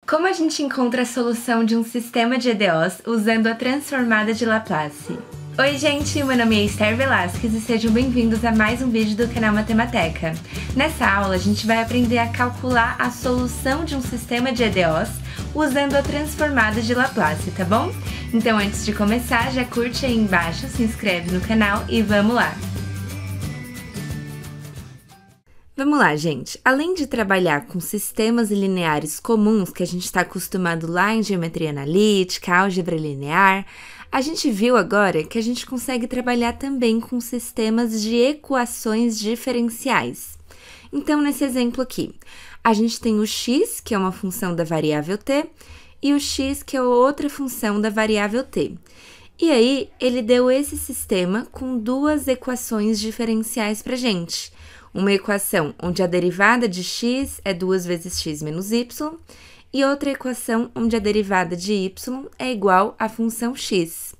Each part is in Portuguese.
Como a gente encontra a solução de um sistema de EDOs usando a transformada de Laplace? Oi gente, meu nome é Esther Velasquez e sejam bem-vindos a mais um vídeo do canal Matemateca. Nessa aula a gente vai aprender a calcular a solução de um sistema de EDOs usando a transformada de Laplace, tá bom? Então antes de começar, já curte aí embaixo, se inscreve no canal e vamos lá! Vamos lá, gente. Além de trabalhar com sistemas lineares comuns que a gente está acostumado lá em geometria analítica, álgebra linear, a gente viu agora que a gente consegue trabalhar também com sistemas de equações diferenciais. Então, nesse exemplo aqui, a gente tem o x, que é uma função da variável t, e o x, que é outra função da variável t. E aí, ele deu esse sistema com duas equações diferenciais para a gente. Uma equação onde a derivada de x é 2 vezes x menos y, e outra equação onde a derivada de y é igual à função x.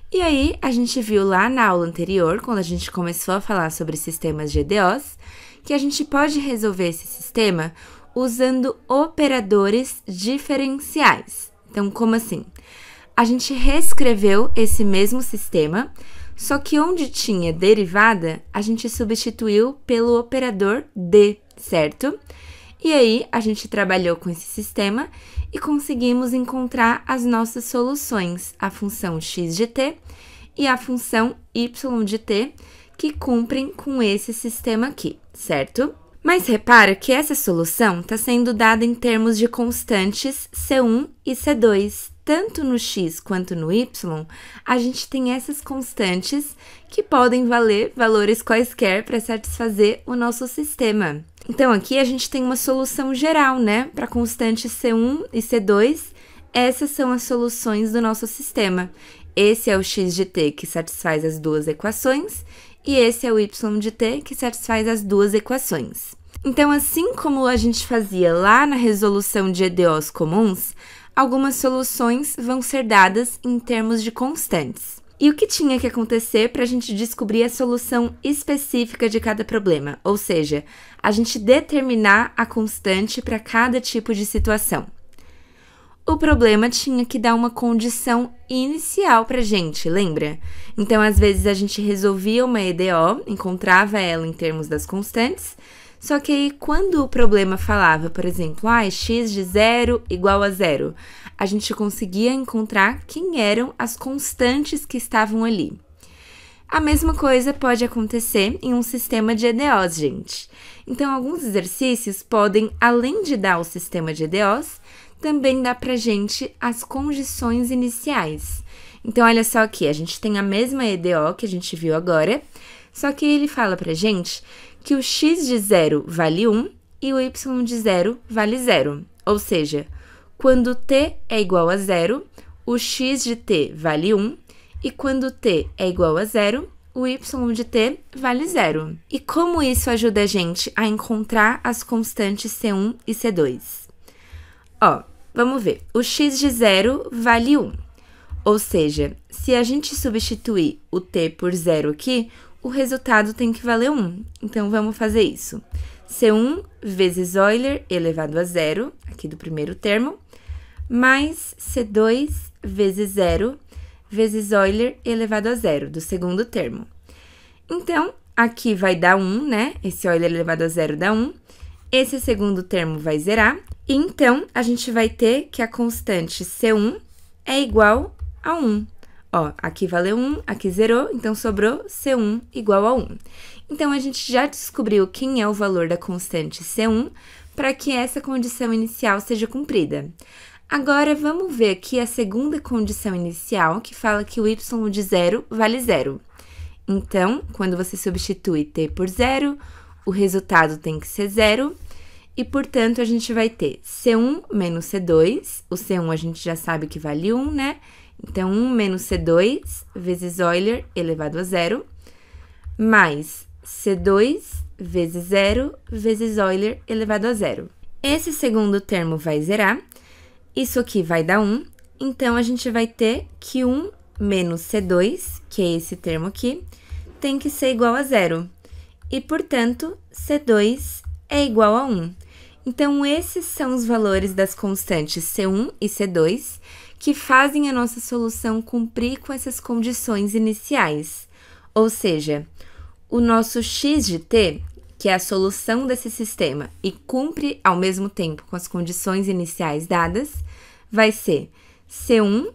E aí, a gente viu lá na aula anterior, quando a gente começou a falar sobre sistemas de EDOs, que a gente pode resolver esse sistema usando operadores diferenciais. Então, como assim? A gente reescreveu esse mesmo sistema, só que onde tinha derivada, a gente substituiu pelo operador d, certo? E aí, a gente trabalhou com esse sistema e conseguimos encontrar as nossas soluções, a função x de t e a função y de t, que cumprem com esse sistema aqui, certo? Mas repara que essa solução está sendo dada em termos de constantes C1 e C2. Tanto no x quanto no y, a gente tem essas constantes que podem valer valores quaisquer para satisfazer o nosso sistema. Então, aqui a gente tem uma solução geral, né? Para constantes C1 e C2, essas são as soluções do nosso sistema. Esse é o x de t, que satisfaz as duas equações, e esse é o y de t, que satisfaz as duas equações. Então, assim como a gente fazia lá na resolução de EDOs comuns, algumas soluções vão ser dadas em termos de constantes. E o que tinha que acontecer para a gente descobrir a solução específica de cada problema? Ou seja, a gente determinar a constante para cada tipo de situação. O problema tinha que dar uma condição inicial para a gente, lembra? Então, às vezes, a gente resolvia uma EDO, encontrava ela em termos das constantes, só que aí, quando o problema falava, por exemplo, x de 0 igual a 0, a gente conseguia encontrar quem eram as constantes que estavam ali. A mesma coisa pode acontecer em um sistema de EDOs, gente. Então, alguns exercícios podem, além de dar o sistema de EDOs, também dar pra gente as condições iniciais. Então, olha só aqui, a gente tem a mesma EDO que a gente viu agora, só que ele fala pra gente que o x de 0 vale 1 e o y de 0 vale 0. Ou seja, quando t é igual a 0, o x de t vale 1 e quando t é igual a 0, o y de t vale 0. E como isso ajuda a gente a encontrar as constantes C1 e C2? Ó, vamos ver. O x de 0 vale 1. Ou seja, se a gente substituir o t por 0 aqui, o resultado tem que valer 1. Então, vamos fazer isso. C1 vezes Euler elevado a 0, aqui do primeiro termo, mais C2 vezes 0 vezes Euler elevado a 0, do segundo termo. Então, aqui vai dar 1, né? Esse Euler elevado a 0 dá 1. Esse segundo termo vai zerar. E então, a gente vai ter que a constante C1 é igual a 1. Ó, aqui valeu 1, aqui zerou, então sobrou C1 igual a 1. Então, a gente já descobriu quem é o valor da constante C1 para que essa condição inicial seja cumprida. Agora, vamos ver aqui a segunda condição inicial, que fala que o y de 0 vale 0. Então, quando você substitui t por 0, o resultado tem que ser 0, e, portanto, a gente vai ter C1 menos C2, o C1 a gente já sabe que vale 1, né? Então, 1 menos C2 vezes Euler elevado a 0, mais C2 vezes 0 vezes Euler elevado a 0. Esse segundo termo vai zerar, isso aqui vai dar 1, então a gente vai ter que 1 menos C2, que é esse termo aqui, tem que ser igual a 0. E, portanto, C2 é igual a 1. Então, esses são os valores das constantes C1 e C2 que fazem a nossa solução cumprir com essas condições iniciais. Ou seja, o nosso x de t, que é a solução desse sistema e cumpre ao mesmo tempo com as condições iniciais dadas, vai ser C1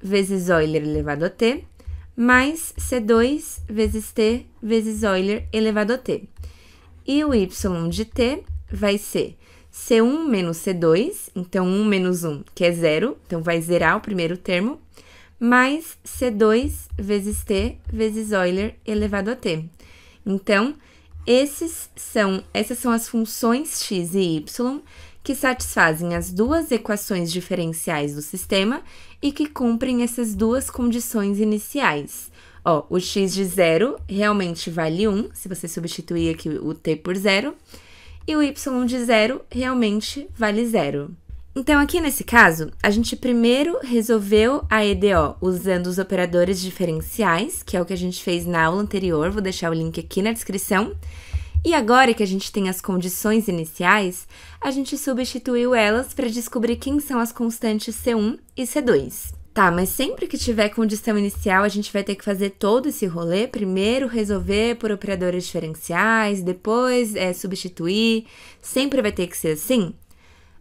vezes Euler elevado a t, mais C2 vezes t vezes Euler elevado a t. E o y de t vai ser C1 menos C2, então 1 menos 1, que é 0, então vai zerar o primeiro termo, mais C2 vezes t vezes Euler elevado a t. Então, essas são as funções x e y que satisfazem as duas equações diferenciais do sistema e que cumprem essas duas condições iniciais. Ó, o x de 0 realmente vale 1, se você substituir aqui o t por 0, e o y de 0 realmente vale 0. Então, aqui nesse caso, a gente primeiro resolveu a EDO usando os operadores diferenciais, que é o que a gente fez na aula anterior, vou deixar o link aqui na descrição. E agora que a gente tem as condições iniciais, a gente substituiu elas para descobrir quem são as constantes C1 e C2. Tá, mas sempre que tiver condição inicial, a gente vai ter que fazer todo esse rolê, primeiro resolver por operadores diferenciais, depois substituir, sempre vai ter que ser assim?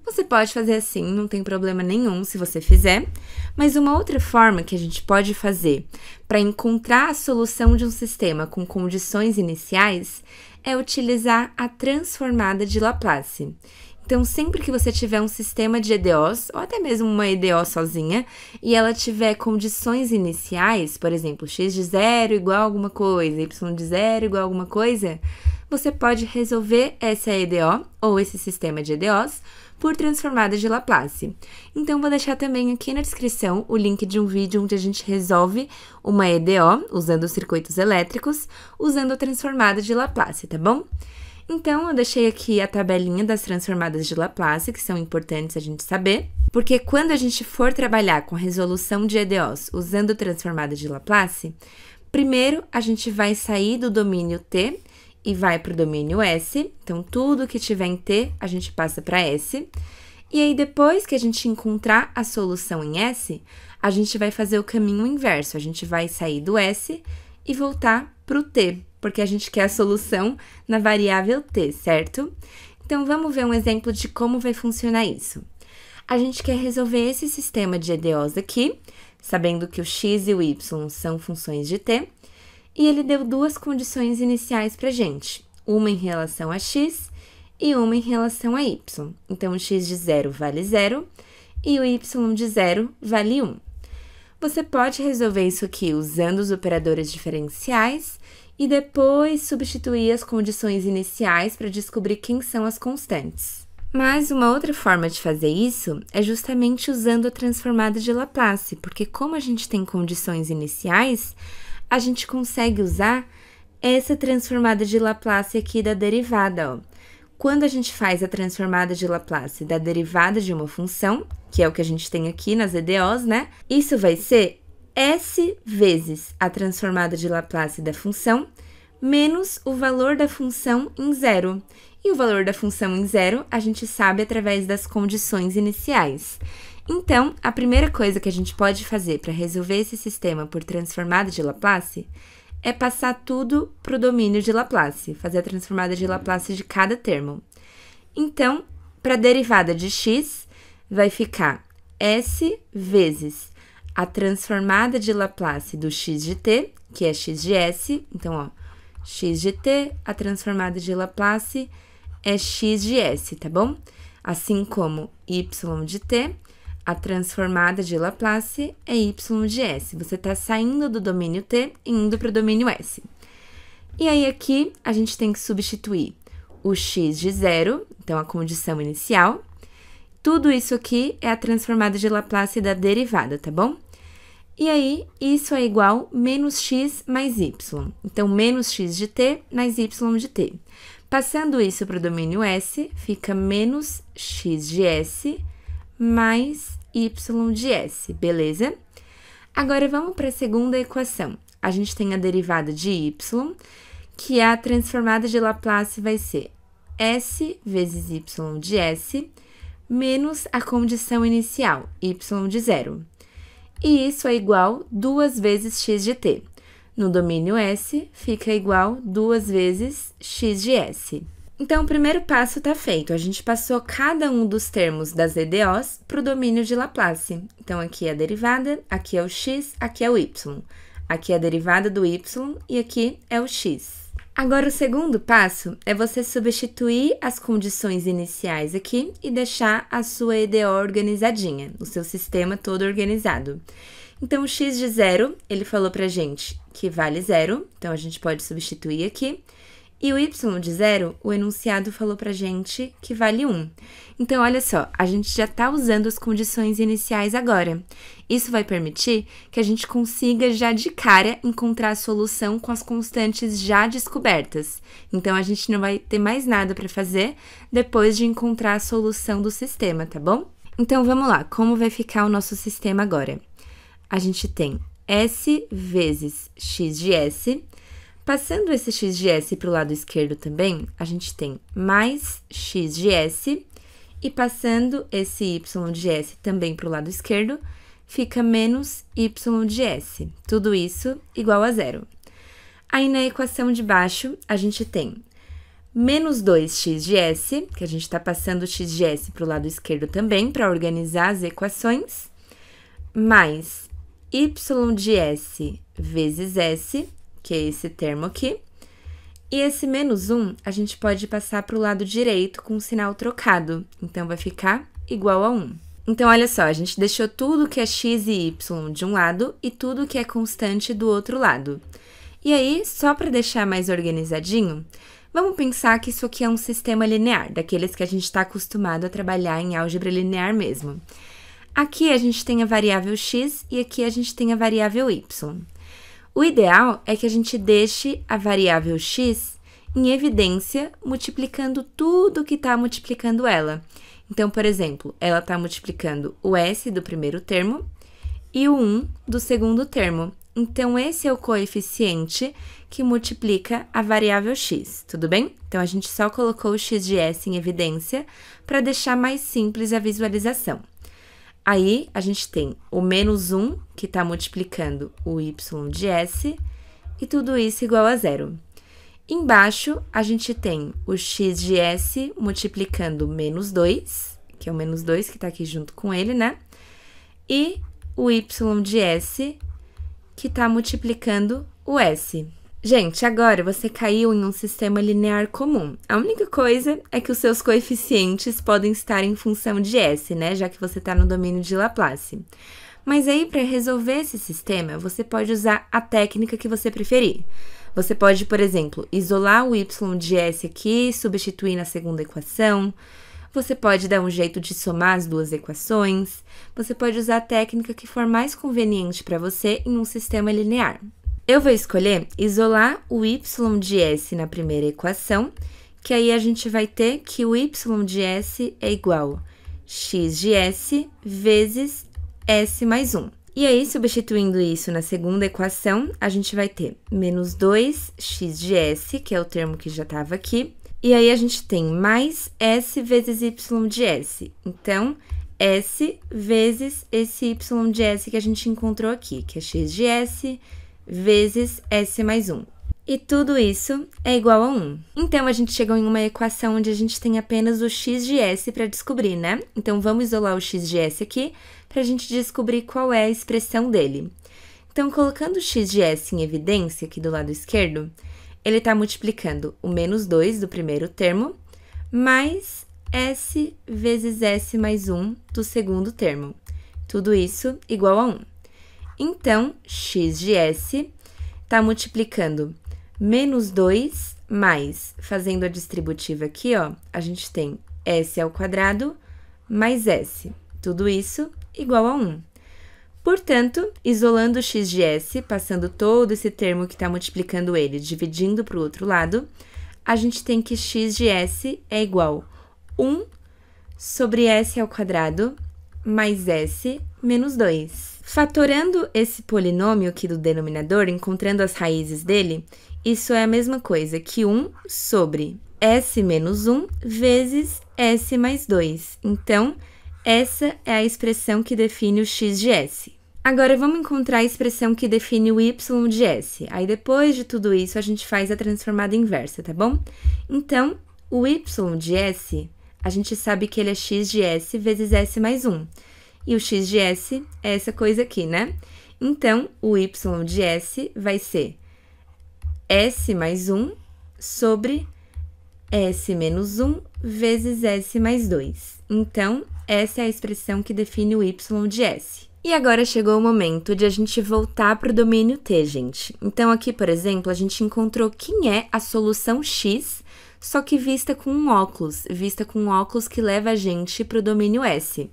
Você pode fazer assim, não tem problema nenhum se você fizer, mas uma outra forma que a gente pode fazer para encontrar a solução de um sistema com condições iniciais é utilizar a transformada de Laplace. Então, sempre que você tiver um sistema de EDOs, ou até mesmo uma EDO sozinha, e ela tiver condições iniciais, por exemplo, x de 0 igual a alguma coisa, y de 0 igual a alguma coisa, você pode resolver essa EDO, ou esse sistema de EDOs, por transformada de Laplace. Então, vou deixar também aqui na descrição o link de um vídeo onde a gente resolve uma EDO, usando os circuitos elétricos, usando a transformada de Laplace, tá bom? Então, eu deixei aqui a tabelinha das transformadas de Laplace, que são importantes a gente saber, porque quando a gente for trabalhar com a resolução de EDOs usando transformada de Laplace, primeiro a gente vai sair do domínio T e vai para o domínio S, então tudo que tiver em T a gente passa para S, e aí depois que a gente encontrar a solução em S, a gente vai fazer o caminho inverso, a gente vai sair do S e voltar para o T, porque a gente quer a solução na variável T, certo? Então, vamos ver um exemplo de como vai funcionar isso. A gente quer resolver esse sistema de EDOs aqui, sabendo que o x e o y são funções de t, e ele deu duas condições iniciais para a gente, uma em relação a x e uma em relação a y. Então, o x de 0 vale 0 e o y de 0 vale 1. Você pode resolver isso aqui usando os operadores diferenciais e depois substituir as condições iniciais para descobrir quem são as constantes. Mas uma outra forma de fazer isso é justamente usando a transformada de Laplace, porque como a gente tem condições iniciais, a gente consegue usar essa transformada de Laplace aqui da derivada, ó. Quando a gente faz a transformada de Laplace da derivada de uma função, que é o que a gente tem aqui nas EDOs, né? Isso vai ser S vezes a transformada de Laplace da função, menos o valor da função em 0. E o valor da função em 0 a gente sabe através das condições iniciais. Então, a primeira coisa que a gente pode fazer para resolver esse sistema por transformada de Laplace é passar tudo para o domínio de Laplace, fazer a transformada de Laplace de cada termo. Então, para a derivada de x, vai ficar S vezes a transformada de Laplace do x de t, que é x de s. Então, ó, x de t, a transformada de Laplace é x de s, tá bom? Assim como y de t, a transformada de Laplace é y de s. Você está saindo do domínio t e indo para o domínio s. E aí, aqui, a gente tem que substituir o x de 0, então a condição inicial. Tudo isso aqui é a transformada de Laplace da derivada, tá bom? E aí, isso é igual menos x mais y. Então, menos x de t mais y de t. Passando isso para o domínio S, fica menos x de s mais y de s, beleza? Agora, vamos para a segunda equação. A gente tem a derivada de y, que a transformada de Laplace vai ser s vezes y de s menos a condição inicial, y de 0. E isso é igual 2 vezes x de t. No domínio S, fica igual 2 vezes x de S. Então, o primeiro passo está feito. A gente passou cada um dos termos das EDOs para o domínio de Laplace. Então, aqui é a derivada, aqui é o x, aqui é o y. Aqui é a derivada do y e aqui é o x. Agora, o segundo passo é você substituir as condições iniciais aqui e deixar a sua EDO organizadinha, o seu sistema todo organizado. Então, o x de 0, ele falou pra gente que vale 0, então a gente pode substituir aqui. E o y de 0, o enunciado falou pra gente que vale 1. Então, olha só, a gente já tá usando as condições iniciais agora. Isso vai permitir que a gente consiga já de cara encontrar a solução com as constantes já descobertas. Então, a gente não vai ter mais nada para fazer depois de encontrar a solução do sistema, tá bom? Então, vamos lá, como vai ficar o nosso sistema agora? A gente tem S vezes x de S. Passando esse x de S para o lado esquerdo também, a gente tem mais x de S. E passando esse y de S também para o lado esquerdo, fica menos y de S. Tudo isso igual a 0. Aí, na equação de baixo, a gente tem menos 2x de S, que a gente está passando o x de S para o lado esquerdo também, para organizar as equações, mais y de S vezes S, que é esse termo aqui. E esse menos 1, a gente pode passar para o lado direito com o sinal trocado. Então, vai ficar igual a 1. Então, olha só, a gente deixou tudo que é x e y de um lado e tudo que é constante do outro lado. E aí, só para deixar mais organizadinho, vamos pensar que isso aqui é um sistema linear, daqueles que a gente está acostumado a trabalhar em álgebra linear mesmo. Aqui a gente tem a variável x e aqui a gente tem a variável y. O ideal é que a gente deixe a variável x em evidência multiplicando tudo que está multiplicando ela. Então, por exemplo, ela está multiplicando o s do primeiro termo e o 1 do segundo termo. Então, esse é o coeficiente que multiplica a variável x, tudo bem? Então, a gente só colocou o x de s em evidência para deixar mais simples a visualização. Aí, a gente tem o menos 1, que está multiplicando o y de s, e tudo isso igual a 0. Embaixo, a gente tem o x de s multiplicando menos 2, que é o menos 2 que está aqui junto com ele, né? E o y de s, que está multiplicando o s. Gente, agora você caiu em um sistema linear comum. A única coisa é que os seus coeficientes podem estar em função de s, né? Já que você está no domínio de Laplace. Mas aí, para resolver esse sistema, você pode usar a técnica que você preferir. Você pode, por exemplo, isolar o y de s aqui, substituir na segunda equação. Você pode dar um jeito de somar as duas equações. Você pode usar a técnica que for mais conveniente para você em um sistema linear. Eu vou escolher isolar o y de s na primeira equação, que aí a gente vai ter que o y de s é igual a x de s vezes s mais 1. E aí, substituindo isso na segunda equação, a gente vai ter menos 2x de s, que é o termo que já estava aqui, e aí a gente tem mais s vezes y de s. Então, s vezes esse y de s que a gente encontrou aqui, que é x de s vezes s mais 1. E tudo isso é igual a 1. Então, a gente chegou em uma equação onde a gente tem apenas o x de s para descobrir, né? Então, vamos isolar o x de s aqui para a gente descobrir qual é a expressão dele. Então, colocando o x de s em evidência aqui do lado esquerdo, ele está multiplicando o menos 2 do primeiro termo, mais s vezes s mais 1 do segundo termo. Tudo isso igual a 1. Então, x de s está multiplicando menos 2 mais, fazendo a distributiva aqui, ó, a gente tem s ao quadrado mais s. Tudo isso igual a 1. Portanto, isolando o x de s, passando todo esse termo que está multiplicando ele, dividindo para o outro lado, a gente tem que x de s é igual a 1 sobre s ao quadrado mais s menos 2. Fatorando esse polinômio aqui do denominador, encontrando as raízes dele, isso é a mesma coisa que 1 sobre S menos 1 vezes S mais 2. Então, essa é a expressão que define o x de S. Agora, vamos encontrar a expressão que define o y de S. Aí, depois de tudo isso, a gente faz a transformada inversa, tá bom? Então, o y de S, a gente sabe que ele é x de S vezes S mais 1. E o x de S é essa coisa aqui, né? Então, o y de S vai ser S mais 1 sobre S menos 1 vezes S mais 2. Então, essa é a expressão que define o y de S. E agora chegou o momento de a gente voltar para o domínio T, gente. Então, aqui, por exemplo, a gente encontrou quem é a solução x, só que vista com um óculos que leva a gente para o domínio S.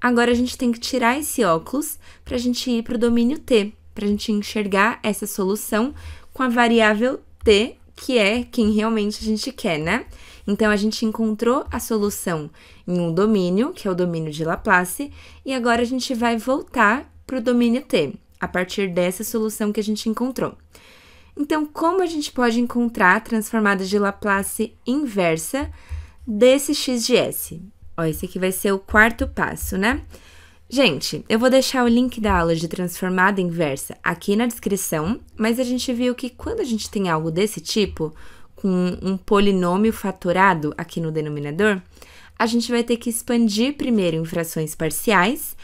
Agora, a gente tem que tirar esse óculos para a gente ir para o domínio T, para a gente enxergar essa solução com a variável T, que é quem realmente a gente quer, né? Então, a gente encontrou a solução em um domínio, que é o domínio de Laplace, e agora a gente vai voltar para o domínio T, a partir dessa solução que a gente encontrou. Então, como a gente pode encontrar a transformada de Laplace inversa desse x de S? Ó, esse aqui vai ser o quarto passo, né? Gente, eu vou deixar o link da aula de transformada inversa aqui na descrição, mas a gente viu que quando a gente tem algo desse tipo, com um polinômio fatorado aqui no denominador, a gente vai ter que expandir primeiro em frações parciais,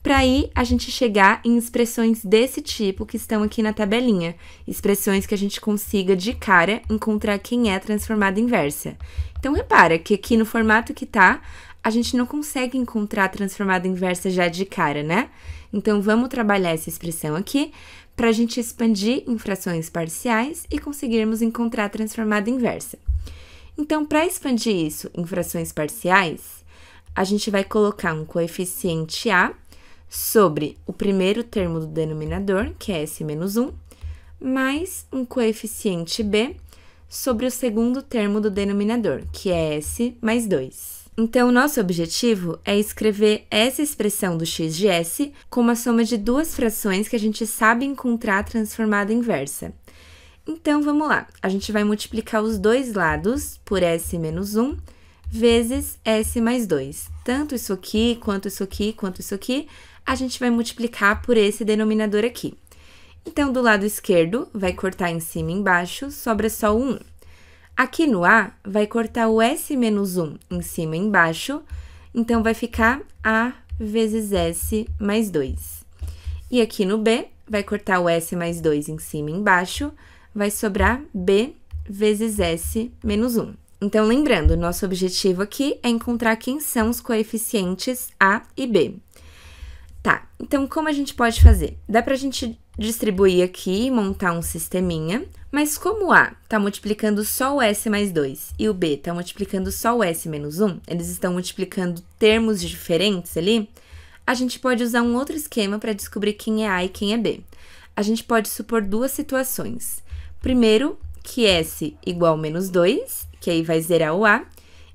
para aí a gente chegar em expressões desse tipo que estão aqui na tabelinha, expressões que a gente consiga de cara encontrar quem é a transformada inversa. Então, repara que aqui no formato que tá, a gente não consegue encontrar a transformada inversa já de cara, né? Então, vamos trabalhar essa expressão aqui para a gente expandir em frações parciais e conseguirmos encontrar a transformada inversa. Então, para expandir isso em frações parciais, a gente vai colocar um coeficiente A sobre o primeiro termo do denominador, que é S menos 1, mais um coeficiente B sobre o segundo termo do denominador, que é S mais 2. Então, o nosso objetivo é escrever essa expressão do x de S como a soma de duas frações que a gente sabe encontrar a transformada inversa. Então, vamos lá. A gente vai multiplicar os dois lados por S menos 1 vezes S mais 2. Tanto isso aqui, quanto isso aqui, quanto isso aqui, a gente vai multiplicar por esse denominador aqui. Então, do lado esquerdo, vai cortar em cima e embaixo, sobra só o 1. Aqui no A, vai cortar o S menos 1 em cima e embaixo, então vai ficar A vezes S mais 2. E aqui no B, vai cortar o S mais 2 em cima e embaixo, vai sobrar B vezes S menos 1. Então, lembrando, nosso objetivo aqui é encontrar quem são os coeficientes A e B. Tá, então como a gente pode fazer? Dá pra gente distribuir aqui e montar um sisteminha, mas como o A tá multiplicando só o S mais 2 e o B tá multiplicando só o S menos 1, eles estão multiplicando termos diferentes ali, a gente pode usar um outro esquema para descobrir quem é A e quem é B. A gente pode supor duas situações. Primeiro, que S igual a menos 2, que aí vai zerar o A,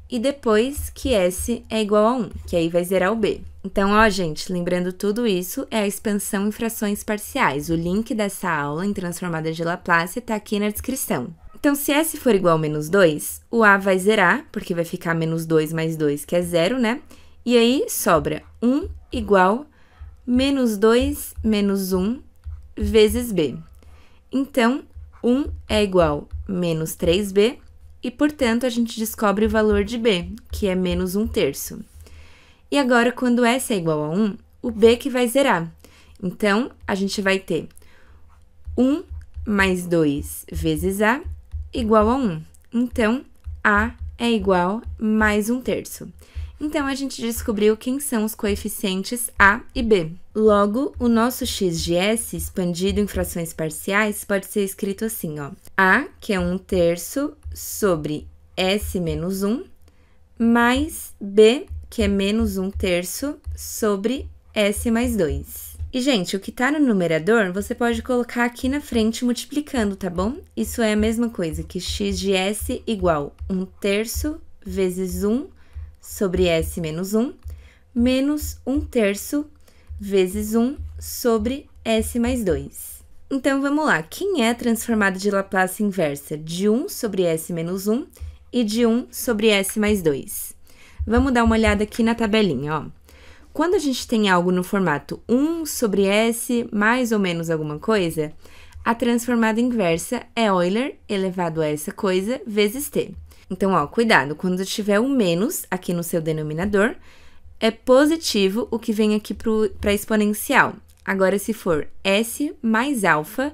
e depois que S é igual a 1, que aí vai zerar o B. Então, ó, gente, lembrando tudo isso, é a expansão em frações parciais. O link dessa aula em transformada de Laplace tá aqui na descrição. Então, se S for igual a menos 2, o A vai zerar, porque vai ficar menos 2 mais 2, que é 0, né? E aí, sobra 1 igual menos 2 menos 1 vezes B. Então, 1 é igual a menos 3B, e, portanto, a gente descobre o valor de B, que é menos 1/3. E agora, quando S é igual a 1, o B que vai zerar. Então, a gente vai ter 1 mais 2 vezes A igual a 1. Então, A é igual a mais 1/3. Então, a gente descobriu quem são os coeficientes A e B. Logo, o nosso x de S expandido em frações parciais pode ser escrito assim, ó. A, que é 1/3 sobre S menos 1, mais B, que é menos 1/3 sobre S mais 2. E, gente, o que tá no numerador, você pode colocar aqui na frente multiplicando, tá bom? Isso é a mesma coisa que x de S igual 1/3 vezes 1 sobre S menos 1, menos 1/3 vezes 1 sobre S mais 2. Então, vamos lá. Quem é a transformada de Laplace inversa de 1 sobre S menos 1 e de 1 sobre S mais 2. Vamos dar uma olhada aqui na tabelinha, ó. Quando a gente tem algo no formato 1 sobre S mais ou menos alguma coisa, a transformada inversa é Euler elevado a essa coisa vezes t. Então, ó, cuidado, quando tiver um menos aqui no seu denominador, é positivo o que vem aqui para exponencial. Agora, se for S mais alfa,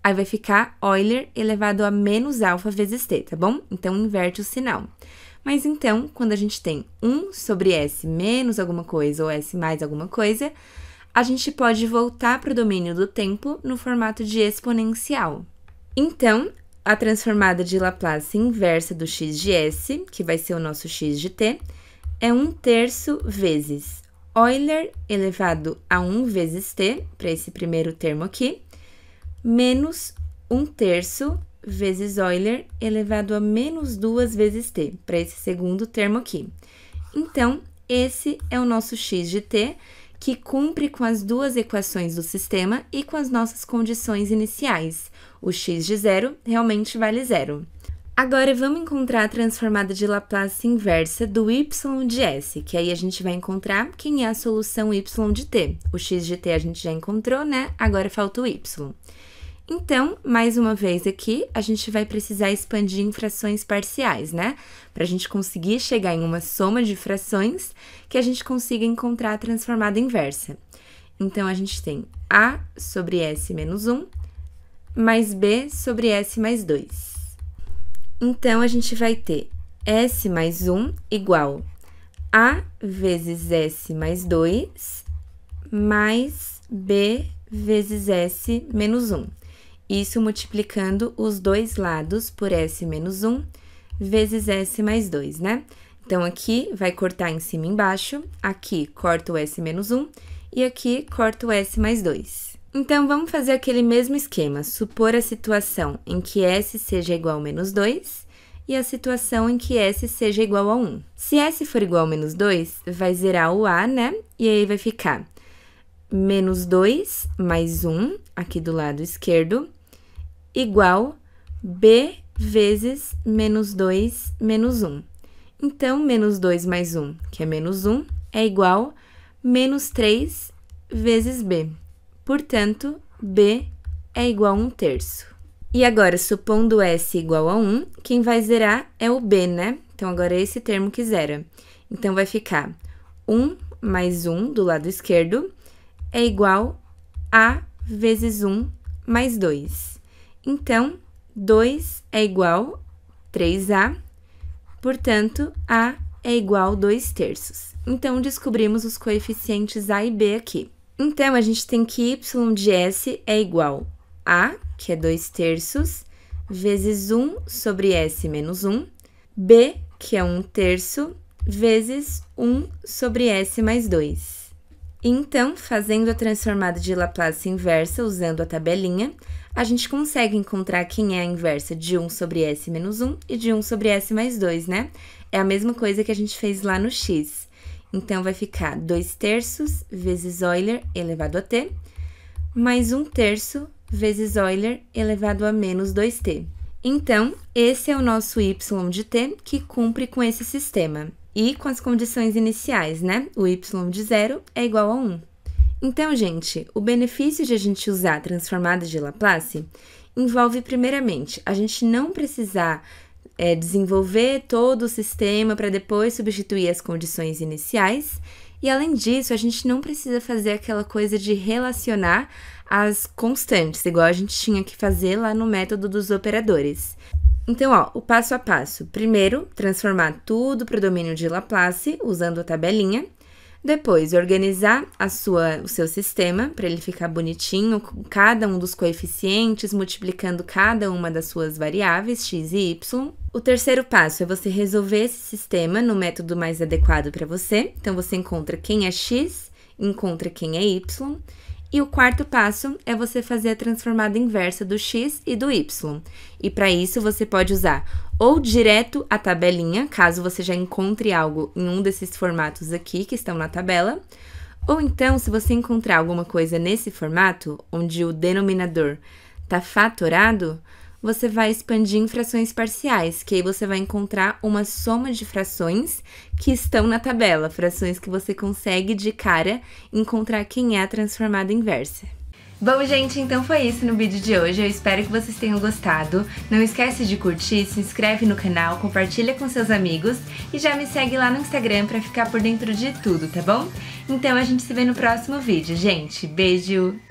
aí vai ficar Euler elevado a menos alfa vezes t, tá bom? Então, inverte o sinal. Mas então, quando a gente tem 1 sobre S menos alguma coisa ou S mais alguma coisa, a gente pode voltar para o domínio do tempo no formato de exponencial. Então, a transformada de Laplace inversa do x de S, que vai ser o nosso x de t, é 1/3 vezes Euler elevado a 1 vezes t, para esse primeiro termo aqui, menos 1/3 vezes Euler elevado a menos 2 vezes t, para esse segundo termo aqui. Então, esse é o nosso x de t, que cumpre com as duas equações do sistema e com as nossas condições iniciais. O x de 0 realmente vale 0. Agora, vamos encontrar a transformada de Laplace inversa do y de S, que aí a gente vai encontrar quem é a solução y de t. O x de t a gente já encontrou, né? Agora falta o y. Então, mais uma vez aqui, a gente vai precisar expandir em frações parciais, né? Para a gente conseguir chegar em uma soma de frações que a gente consiga encontrar a transformada inversa. Então, a gente tem A sobre S menos 1 mais B sobre S mais 2. Então, a gente vai ter S mais 1 igual A vezes S mais 2 mais B vezes S menos 1. Isso multiplicando os dois lados por S menos 1 vezes S mais 2, né? Então, aqui vai cortar em cima e embaixo, aqui corta o S menos 1 e aqui corta o S mais 2. Então, vamos fazer aquele mesmo esquema, supor a situação em que S seja igual a menos 2 e a situação em que S seja igual a 1. Se S for igual a menos 2, vai zerar o A, né? E aí vai ficar menos 2 mais 1, aqui do lado esquerdo, igual B vezes menos 2 menos 1. Então, menos 2 mais 1, que é menos 1, é igual a menos 3 vezes B. Portanto, B é igual a 1/3. E agora, supondo S igual a 1, quem vai zerar é o B, né? Então, agora é esse termo que zera. Então, vai ficar 1 mais 1 do lado esquerdo é igual a vezes 1 mais 2. Então, 2 é igual a 3A, portanto, A é igual a 2/3. Então, descobrimos os coeficientes A e B aqui. Então, a gente tem que y de S é igual a, que é 2/3, vezes 1 sobre S menos 1, B, que é 1/3, vezes 1 sobre S mais 2. Então, fazendo a transformada de Laplace inversa usando a tabelinha, a gente consegue encontrar quem é a inversa de 1 sobre S menos 1 e de 1 sobre S mais 2, né? É a mesma coisa que a gente fez lá no x. Então, vai ficar 2/3 vezes Euler elevado a t, mais 1/3 vezes Euler elevado a menos 2t. Então, esse é o nosso y de t que cumpre com esse sistema. E com as condições iniciais, né? O y de 0 é igual a 1. Então, gente, o benefício de a gente usar a transformada de Laplace envolve, primeiramente, a gente não precisar desenvolver todo o sistema para depois substituir as condições iniciais. E, além disso, a gente não precisa fazer aquela coisa de relacionar as constantes, igual a gente tinha que fazer lá no método dos operadores. Então, ó, o passo a passo. Primeiro, transformar tudo para o domínio de Laplace, usando a tabelinha. Depois, organizar o seu sistema, para ele ficar bonitinho, com cada um dos coeficientes, multiplicando cada uma das suas variáveis, x e y. O terceiro passo é você resolver esse sistema no método mais adequado para você. Então, você encontra quem é x, encontra quem é y. E o quarto passo é você fazer a transformada inversa do x e do y. E para isso, você pode usar ou direto a tabelinha, caso você já encontre algo em um desses formatos aqui que estão na tabela, ou então, se você encontrar alguma coisa nesse formato, onde o denominador está fatorado, você vai expandir em frações parciais, que aí você vai encontrar uma soma de frações que estão na tabela, frações que você consegue de cara encontrar quem é a transformada inversa. Bom, gente, então foi isso no vídeo de hoje, eu espero que vocês tenham gostado. Não esquece de curtir, se inscreve no canal, compartilha com seus amigos e já me segue lá no Instagram pra ficar por dentro de tudo, tá bom? Então a gente se vê no próximo vídeo, gente. Beijo!